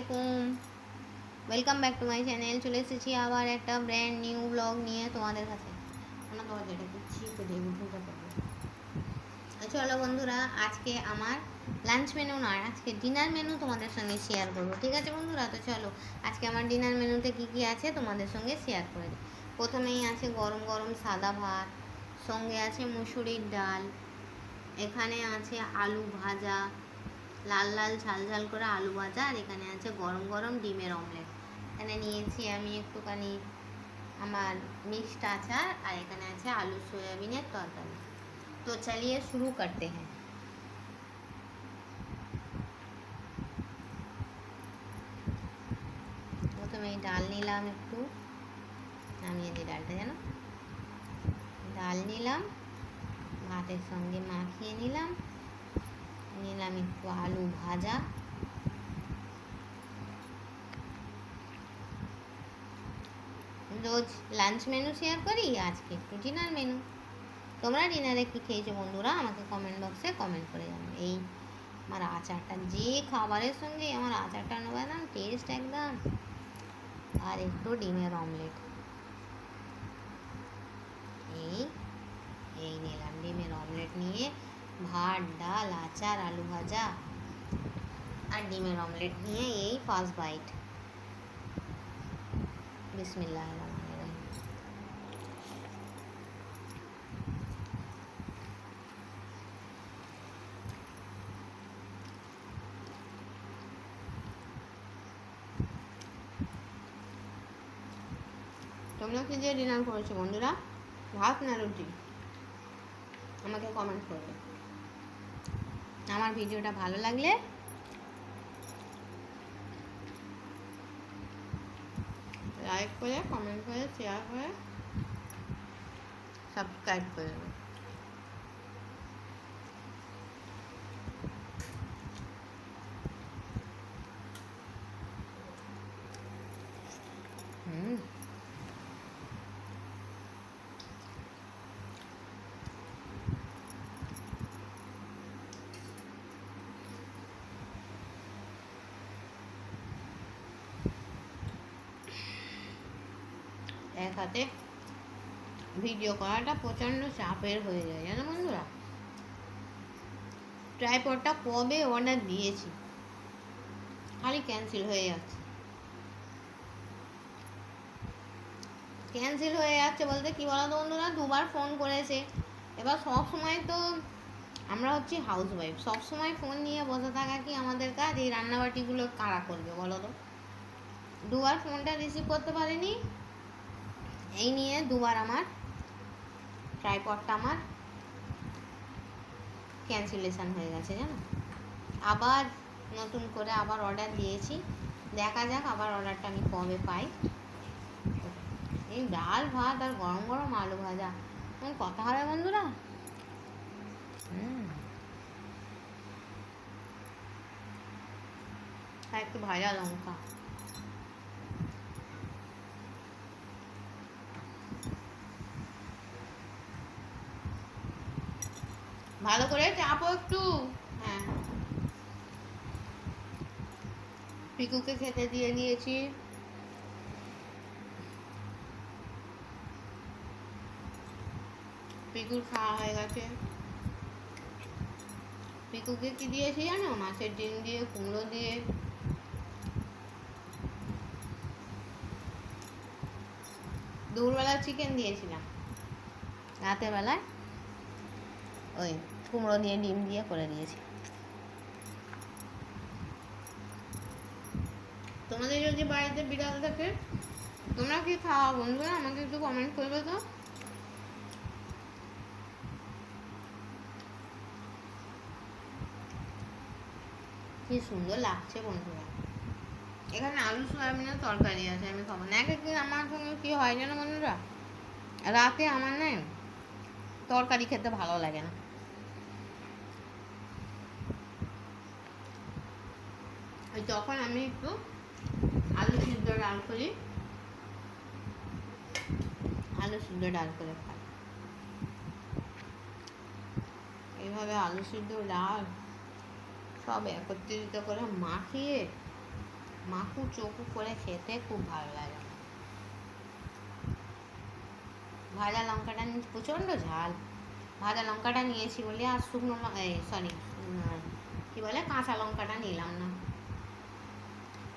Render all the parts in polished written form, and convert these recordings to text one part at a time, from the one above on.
আলাইকুম, welcome back to my channel. চলে এসেছি আবার একটা ব্র্যান্ড নিউ ব্লগ নিয়ে তোমাদের কাছে। আমার দরজাটা দিচ্ছি তো দেখুনটা করবো। চলো বন্ধুরা, আজকে আমার লাঞ্চ মেনু নয়, আজকে ডিনার মেনু তোমাদের সঙ্গে শেয়ার করবো। ঠিক আছে বন্ধুরা, তো চলো আজকে আমার ডিনার মেনুতে কী কী আছে তোমাদের সঙ্গে শেয়ার করে দিই। প্রথমেই আছে গরম গরম সাদা ভাত, সঙ্গে আছে মুসুরির ডাল, এখানে আছে আলু ভাজা, লাল লাল ঝাল ঝাল করে আলু ভাজা, আর এখানে আছে গরম গরম ডিমের অমলেট। এখানে নিয়েছি আমি একটুখানি আমার মিক্সড আচার, আর এখানে আছে আলু সয়াবিনের তরকারি। তো চলিয়ে শুরু করতে হ্যাঁ। প্রথমে এই ডাল নিলাম, একটু নামিয়ে দিই ডালটা, জানো ডাল নিলাম, ভাতের সঙ্গে মাখিয়ে নিলাম, নিলাম একটু আলু ভাজা, রোজ লাঞ্চ মেনু শেয়ার করি, আজকে একটু ডিনার মেনু। তোমরা ডিনারে কী খেয়েছো বন্ধুরা, আমাকে কমেন্ট বক্সে কমেন্ট করে জানো। এই আমার আচারটা, যে খাবারের সঙ্গে আমার আচারটা নেবে না টেস্ট একদম। আর একটু ডিমের অমলেট, এই এই নিলাম ডিমের অমলেট নিয়ে, ভাত ডাল আচার আলু ভাজা আর ডিমের অমলেট নিয়ে এই ফার্স্ট বাইট। বিসমিল্লাহ। তোমরা কি দিয়ে ডিনার করেছো বন্ধুরা, ভাত না রুটি? আমাকে কমেন্ট করবে। আমার ভিডিওটা ভালো লাগলে লাইক করে, কমেন্ট করে, শেয়ার করে, সাবস্ক্রাইব করে দেবে। এক হাতে ভিডিও করাটা প্রচণ্ড চাপের হয়ে যায়, জানো বন্ধুরা। ট্রাইপডটা কবে অর্ডার দিয়েছি, খালি ক্যান্সেল হয়ে যাচ্ছে। ক্যান্সেল হয়ে যাচ্ছে বলতে কী বলো তো বন্ধুরা, দুবার ফোন করেছে। এবার সব সময় তো আমরা হচ্ছি হাউস ওয়াইফ, সবসময় ফোন নিয়ে বসে থাকা কি আমাদের কাজ? এই রান্নাবাটিগুলো কারা করবে বলো তো? দুবার ফোনটা রিসিভ করতে পারিনি, এই নিয়ে দুবার আমার ট্রাইপডটা আমার ক্যান্সেলেশন হয়ে গেছে, জানো। আবার নতুন করে আবার অর্ডার দিয়েছি, দেখা যাক আবার অর্ডারটা আমি কবে পাই। এই ডাল ভাত আর গরম গরম আলু ভাজা, কথা হবে বন্ধুরা। আর একটু ভাজা লঙ্কা। ভালো করে চাপো একটু। হ্যাঁ, পিকুকে খেতে দিয়ে দিয়েছি। পিকুর খাওয়া হয়ে গেছে। পিকুকে কি দিয়েছি জানো? মাছের ডিম দিয়ে, কুমড়ো দিয়ে, দুপুরবেলা চিকেন দিয়েছিলাম, রাতের বেলায় ওই কুমড়ো দিয়ে ডিম দিয়ে করে দিয়েছি। তোমাদের যদি বাড়িতে বিড়াল থাকে তোমরা কি খাওয়া বন্ধুরা, আমাকে একটু কমেন্ট করবে তো। কি সুন্দর লাগছে বন্ধুরা। এখানে আলু সয়াবিনের তরকারি আছে, আমি খাবো না। এক একদিন আমার সঙ্গে কী হয় জানো বন্ধুরা, রাতে আমার না তরকারি খেতে ভালো লাগে না। ওই তখন আমি একটু আলু সিদ্ধ ডাল করি, আলু সিদ্ধ ডাল করে খাই। এইভাবে আলু সিদ্ধ ডাল সব একত্রিত করে মাখিয়ে মাখু চোখু করে খেতে খুব ভালো লাগে। ভাজা লঙ্কাটা প্রচণ্ড ঝাল, ভাজা লঙ্কাটা নিয়েছি বলে আর শুকনো সরি কী বলে কাঁচা লঙ্কাটা নিলাম না।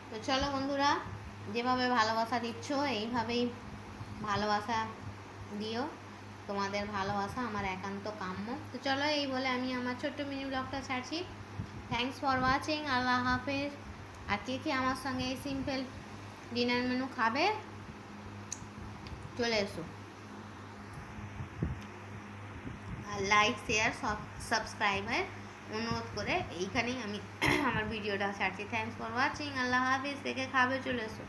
তো চলো বন্ধুরা, যেভাবে ভালোবাসা দিচ্ছ এইভাবেই ভালোবাসা দিও। তোমাদের ভালোবাসা আমার একান্ত কাম্য। তো চলো, এই বলে আমি আমার ছোট্ট মিনি ব্লগটা ছাড়ছি। Thanks for watching. আল্লাহ হাফেজ। আর কে কে আমার সঙ্গে এই সিম্পল ডিনার মেনু খাবে চলে এসো। আর লাইক শেয়ার সাবস্ক্রাইবের অনুরোধ করে এইখানেই আমি আমার ভিডিওটা ছাড়ছি। Thanks for watching. আল্লাহ হাফিজ। কে কে খাবে চলে এসো।